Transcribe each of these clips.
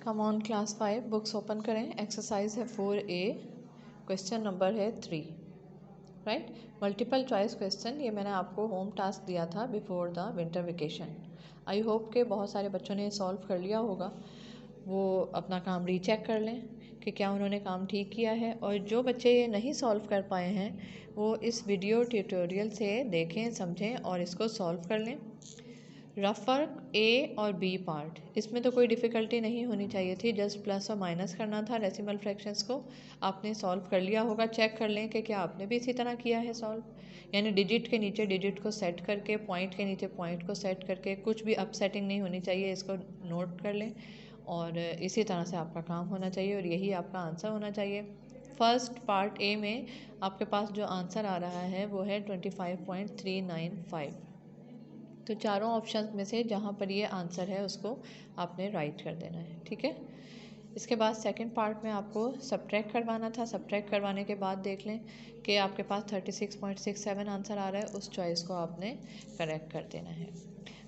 Come on class 5 books open करें। Exercise है 4A, question number है 3, राइट। मल्टीपल चॉइस क्वेश्चन, ये मैंने आपको होम टास्क दिया था before the winter vacation. I hope के बहुत सारे बच्चों ने सॉल्व कर लिया होगा। वो अपना काम रीचेक कर लें कि क्या उन्होंने काम ठीक किया है, और जो बच्चे ये नहीं सॉल्व कर पाए हैं वो इस वीडियो ट्यूटोरियल से देखें, समझें और इसको सॉल्व कर लें। रफ वर्क ए और बी पार्ट, इसमें तो कोई डिफ़िकल्टी नहीं होनी चाहिए थी, जस्ट प्लस और माइनस करना था डेसिमल फ्रैक्शंस को। आपने सॉल्व कर लिया होगा। चेक कर लें कि क्या आपने भी इसी तरह किया है सॉल्व, यानी डिजिट के नीचे डिजिट को सेट करके, पॉइंट के नीचे पॉइंट को सेट करके, कुछ भी अपसेटिंग नहीं होनी चाहिए, इसको नोट कर लें और इसी तरह से आपका काम होना चाहिए और यही आपका आंसर होना चाहिए। फर्स्ट पार्ट ए में आपके पास जो आंसर आ रहा है वो है 25.395। तो चारों ऑप्शन में से जहाँ पर ये आंसर है उसको आपने राइट कर देना है, ठीक है। इसके बाद सेकंड पार्ट में आपको सब्ट्रैक्ट करवाना था। सब्ट्रैक्ट करवाने के बाद देख लें कि आपके पास 36.67 आंसर आ रहा है, उस चॉइस को आपने करेक्ट कर देना है।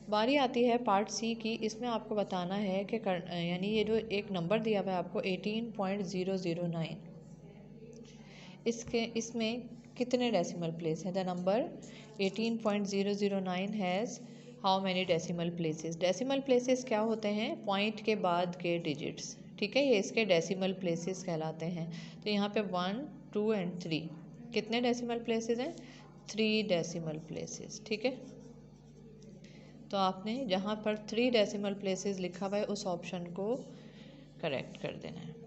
बारी आती है पार्ट सी की। इसमें आपको बताना है कि यानी ये जो एक नंबर दिया हुआ है आपको 18.009, इसमें कितने डेसिमल प्लेस हैं। The number 18.009 has how many decimal places. Decimal places क्या होते हैं? पॉइंट के बाद के डिजिट्स, ठीक है, ये इसके डेसिमल प्लेसेस कहलाते हैं। तो यहाँ पे 1, 2 एंड 3 कितने डेसिमल प्लेसेस हैं? 3 डेसिमल प्लेसेस, ठीक है। तो आपने जहाँ पर 3 डेसिमल प्लेसेस लिखा हुआ है उस ऑप्शन को करेक्ट कर देना है।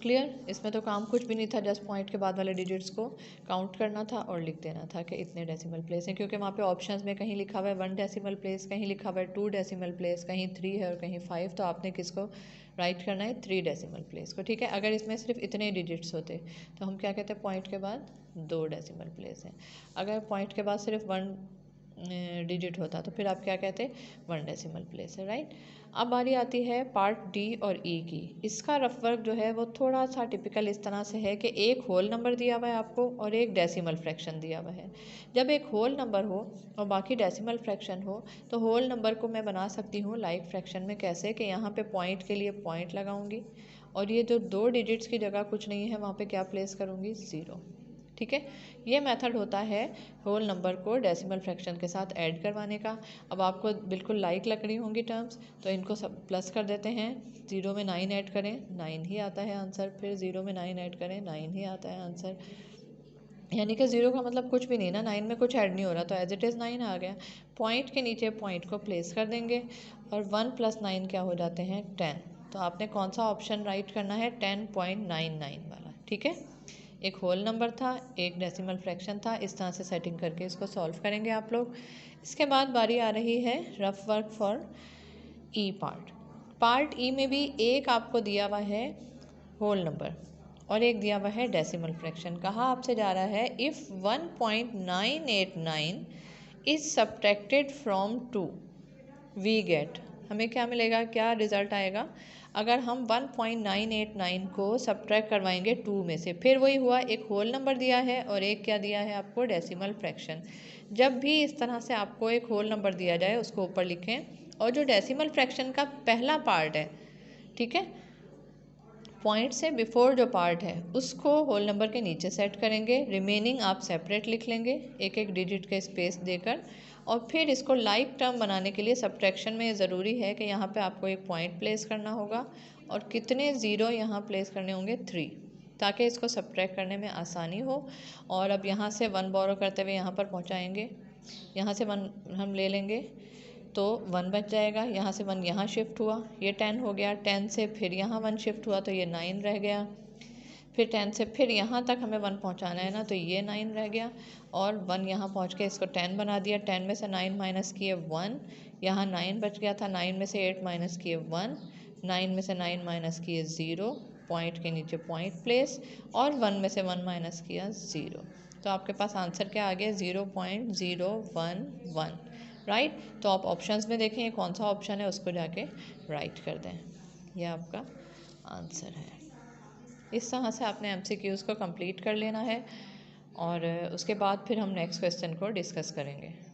क्लियर? इसमें तो काम कुछ भी नहीं था, जस्ट पॉइंट के बाद वाले डिजिट्स को काउंट करना था और लिख देना था कि इतने डेसिमल प्लेस हैं, क्योंकि वहाँ पे ऑप्शंस में कहीं लिखा हुआ है 1 डेसिमल प्लेस, कहीं लिखा हुआ है 2 डेसिमल प्लेस, कहीं 3 है और कहीं 5। तो आपने किसको राइट करना है? 3 डेसिमल प्लेस को, ठीक है। अगर इसमें सिर्फ इतने डिजिट्स होते तो हम क्या कहते हैं? पॉइंट के बाद 2 डेसिमल प्लेस हैं। अगर पॉइंट के बाद सिर्फ 1 डिजिट होता तो फिर आप क्या कहते? 1 डेसिमल प्लेस है, राइट। अब बारी आती है पार्ट डी और ई की। इसका रफ वर्क जो है वो थोड़ा सा टिपिकल इस तरह से है कि एक होल नंबर दिया हुआ है आपको और एक डेसिमल फ्रैक्शन दिया हुआ है। जब एक होल नंबर हो और बाकी डेसिमल फ्रैक्शन हो तो होल नंबर को मैं बना सकती हूँ लाइक फ्रैक्शन में। कैसे? कि यहाँ पे पॉइंट के लिए पॉइंट लगाऊंगी और ये जो 2 डिजिट्स की जगह कुछ नहीं है वहाँ पे क्या प्लेस करूँगी? 0, ठीक है। ये मेथड होता है होल नंबर को डेसिमल फ्रैक्शन के साथ ऐड करवाने का। अब आपको बिल्कुल लाइक लग रही होंगी टर्म्स, तो इनको सब प्लस कर देते हैं। 0 में 9 ऐड करें, 9 ही आता है आंसर। फिर 0 में 9 ऐड करें, 9 ही आता है आंसर। यानी कि 0 का मतलब कुछ भी नहीं ना, 9 में कुछ ऐड नहीं हो रहा, तो एज इट इज़ 9 आ गया। पॉइंट के नीचे पॉइंट को प्लेस कर देंगे और 1 + 9 क्या हो जाते हैं? 10। तो आपने कौन सा ऑप्शन राइट करना है? 10.99 वाला, ठीक है। एक होल नंबर था, एक डेसिमल फ्रैक्शन था, इस तरह से सेटिंग करके इसको सॉल्व करेंगे आप लोग। इसके बाद बारी आ रही है rough work for E part. Part E में भी एक आपको दिया हुआ है होल नंबर और एक दिया हुआ है डेसिमल फ्रैक्शन। कहा आपसे जा रहा है if 1.989 is subtracted from 2 we get. हमें क्या मिलेगा? क्या रिजल्ट आएगा? अगर हम 1.989 को सब्ट्रैक्ट करवाएंगे 2 में से, फिर वही हुआ, एक होल नंबर दिया है और एक क्या दिया है आपको? Decimal fraction. जब भी इस तरह से आपको एक होल नंबर दिया जाए उसको ऊपर लिखें और जो डेसिमल फ्रैक्शन का पहला पार्ट है, ठीक है, पॉइंट से बिफोर जो पार्ट है उसको होल नंबर के नीचे सेट करेंगे। रिमेनिंग आप सेपरेट लिख लेंगे एक एक डिजिट के स्पेस देकर, और फिर इसको लाइक टर्म बनाने के लिए सब्ट्रैक्शन में ज़रूरी है कि यहाँ पे आपको एक पॉइंट प्लेस करना होगा और कितने 0 यहाँ प्लेस करने होंगे? 3, ताकि इसको सब्ट्रैक्ट करने में आसानी हो। और अब यहाँ से 1 बोरो करते हुए यहाँ पर पहुँचाएँगे, यहाँ से 1 हम ले लेंगे तो 1 बच जाएगा। यहाँ से 1 यहाँ शिफ्ट हुआ, ये 10 हो गया। 10 से फिर यहाँ 1 शिफ्ट हुआ तो ये 9 रह गया। फिर 10 से फिर यहाँ तक हमें 1 पहुँचाना है ना, तो ये 9 रह गया। और 1 यहाँ पहुँच के इसको 10 बना दिया। 10 में से 9 माइनस किए 1, यहाँ 9 बच गया था। 9 में से 8 माइनस किए 1, 9 में से 9 माइनस किए 0, पॉइंट के नीचे पॉइंट प्लेस, और 1 में से 1 माइनस किया 0। तो आपके पास आंसर क्या आ गया? 0.011, राइट। तो आप ऑप्शंस में देखें ये कौन सा ऑप्शन है, उसको जाके राइट कर दें। यह आपका आंसर है। इस तरह से आपने MCQs को कंप्लीट कर लेना है और उसके बाद फिर हम नेक्स्ट क्वेश्चन को डिस्कस करेंगे।